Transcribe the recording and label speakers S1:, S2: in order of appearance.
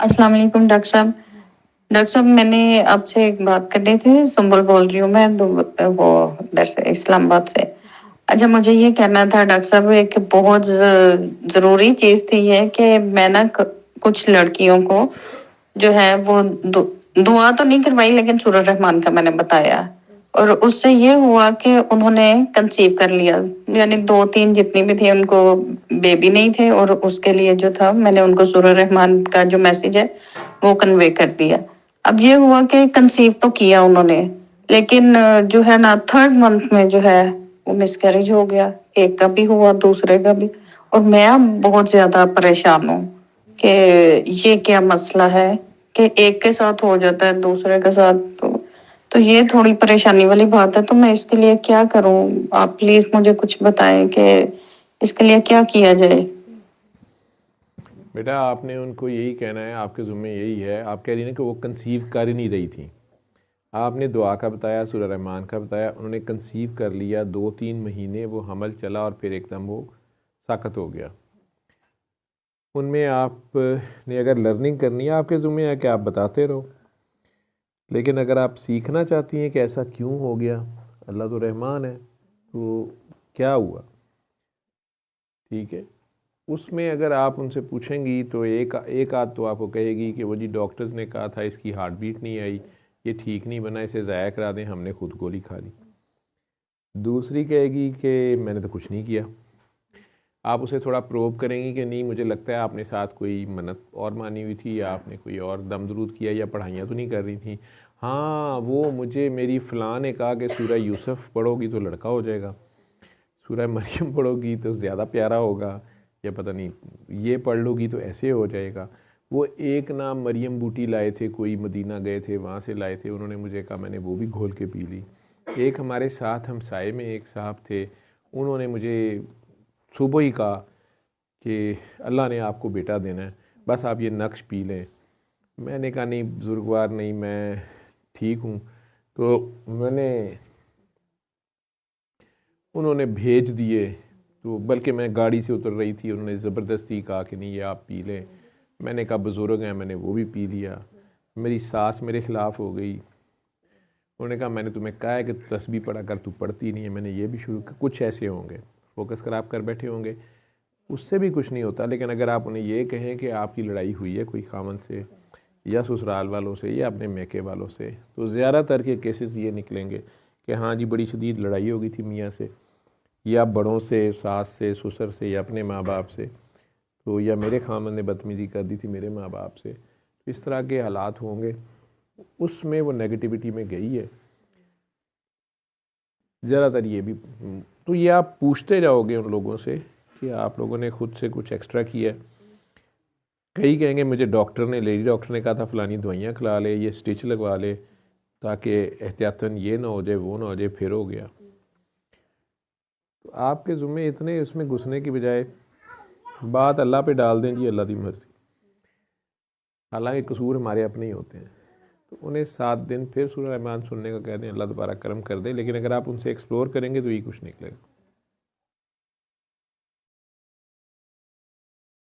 S1: السلام علیکم ڈاکٹر صاحب. ڈاکٹر صاحب میں نے آپ سے ایک بات کرنی تھی. سنبل بول رہی ہوں میں وہ ادھر سے اسلام آباد سے. اچھا مجھے یہ کہنا تھا ڈاکٹر صاحب ایک بہت ضروری چیز تھی یہ کہ میں نا کچھ لڑکیوں کو جو ہے وہ دعا تو نہیں کروائی لیکن سورہ رحمان کا میں نے بتایا اور اس سے یہ ہوا کہ انہوں نے کنسیو کر لیا. یعنی 2-3 جتنی بھی تھی ان کو بیبی نہیں تھے اور اس کے لیے جو تھا میں نے ان کو سورہ رحمان کا جو میسج ہے وہ کنوے کر دیا. اب یہ ہوا کہ کنسیو تو کیا انہوں نے لیکن جو ہے نا 3rd منتھ میں جو ہے وہ مس کیریج ہو گیا. ایک کا بھی ہوا دوسرے کا بھی. اور میں بہت زیادہ پریشان ہوں کہ یہ کیا مسئلہ ہے کہ ایک کے ساتھ ہو جاتا ہے دوسرے کے ساتھ تو یہ تھوڑی پریشانی والی بات ہے. تو میں اس کے لیے کیا کروں؟ آپ پلیز مجھے کچھ بتائیں کہ اس کے لیے کیا کیا جائے.
S2: بیٹا آپ نے ان کو یہی کہنا ہے, آپ کے ذمہ یہی ہے. آپ کہہ رہی ہیں کہ وہ کنسیو کر ہی نہیں رہی تھیں. آپ نے دعا کا بتایا, سورہ رحمان کا بتایا, انہوں نے کنسیو کر لیا. 2-3 مہینے وہ حمل چلا اور پھر ایک دم وہ ساقط ہو گیا. ان میں آپ نے اگر لرننگ کرنی ہے آپ کے ذمہ ہے کہ آپ بتاتے رہو, لیکن اگر آپ سیکھنا چاہتی ہیں کہ ایسا کیوں ہو گیا, اللہ تو رحمان ہے, تو کیا ہوا, ٹھیک ہے. اس میں اگر آپ ان سے پوچھیں گی تو ایک آدھ تو آپ کو کہے گی کہ وہ جی ڈاکٹرز نے کہا تھا اس کی ہارٹ بیٹ نہیں آئی, یہ ٹھیک نہیں بنا, اسے ضائع کرا دیں, ہم نے خود گولی کھا لی. دوسری کہے گی کہ میں نے تو کچھ نہیں کیا. آپ اسے تھوڑا پروب کریں گی کہ نہیں مجھے لگتا ہے آپ نے ساتھ کوئی منت اور مانی ہوئی تھی, یا آپ نے کوئی اور دم درود کیا, یا پڑھائیاں تو نہیں کر رہی تھیں. ہاں وہ مجھے میری فلاں نے کہا کہ سورہ یوسف پڑھو گی تو لڑکا ہو جائے گا, سورہ مریم پڑھو گی تو زیادہ پیارا ہوگا, یا پتہ نہیں یہ پڑھ لو گی تو ایسے ہو جائے گا. وہ ایک نام مریم بوٹی لائے تھے, کوئی مدینہ گئے تھے وہاں سے لائے تھے, انہوں نے مجھے کہا, میں نے وہ بھی گھول کے پی لی. ایک ہمارے ساتھ ہمسائے میں ایک صاحب تھے, انہوں نے مجھے صبح ہی کہا کہ اللہ نے آپ کو بیٹا دینا ہے, بس آپ یہ نقش پی لیں. میں نے کہا نہیں بزرگوار نہیں, میں ٹھیک ہوں. تو انہوں نے بھیج دیے, تو بلکہ میں گاڑی سے اتر رہی تھی, انہوں نے زبردستی کہا کہ نہیں یہ آپ پی لیں. میں نے کہا بزرگ ہیں, میں نے وہ بھی پی لیا. میری ساس میرے خلاف ہو گئی, انہوں نے کہا میں نے تمہیں کہا ہے کہ تسبیح پڑھا کر, تو پڑھتی نہیں ہے. میں نے یہ بھی شروع کیا. کچھ ایسے ہوں گے فوکس خراب کر بیٹھے ہوں گے, اس سے بھی کچھ نہیں ہوتا. لیکن اگر آپ انہیں یہ کہیں کہ آپ کی لڑائی ہوئی ہے کوئی خامن سے یا سسرال والوں سے یا اپنے میکے والوں سے, تو زیادہ تر کے کیسز یہ نکلیں گے کہ ہاں جی بڑی شدید لڑائی ہو گئی تھی میاں سے, یا بڑوں سے, ساس سے, سسر سے, یا اپنے ماں باپ سے, تو یا میرے خامن نے بدتمیزی کر دی تھی میرے ماں باپ سے. تو اس طرح کے حالات ہوں گے, اس میں وہ نیگیٹیوٹی میں گئی ہے زیادہ تر. یہ بھی تو یہ آپ پوچھتے جاؤ گے ان لوگوں سے کہ آپ لوگوں نے خود سے کچھ ایکسٹرا کیا ہے. کئی کہیں گے مجھے ڈاکٹر نے, لیڈی ڈاکٹر نے کہا تھا فلانی دوائیاں کھلا لے, یہ سٹچ لگوا لے, تاکہ احتیاطاً یہ نہ ہو جائے وہ نہ ہو جائے, پھر ہو گیا. تو آپ کے ذمے اتنے اس میں گھسنے کی بجائے بات اللہ پہ ڈال دیں, جی اللہ دی مرضی. حالانکہ قصور ہمارے اپنے ہی ہوتے ہیں, تو انہیں 7 دن پھر سورہ رحمان سننے کا کہہ دیں, اللہ دوبارہ کرم کر دے. لیکن اگر آپ ان سے ایکسپلور کریں گے تو یہ کچھ نکلے گا.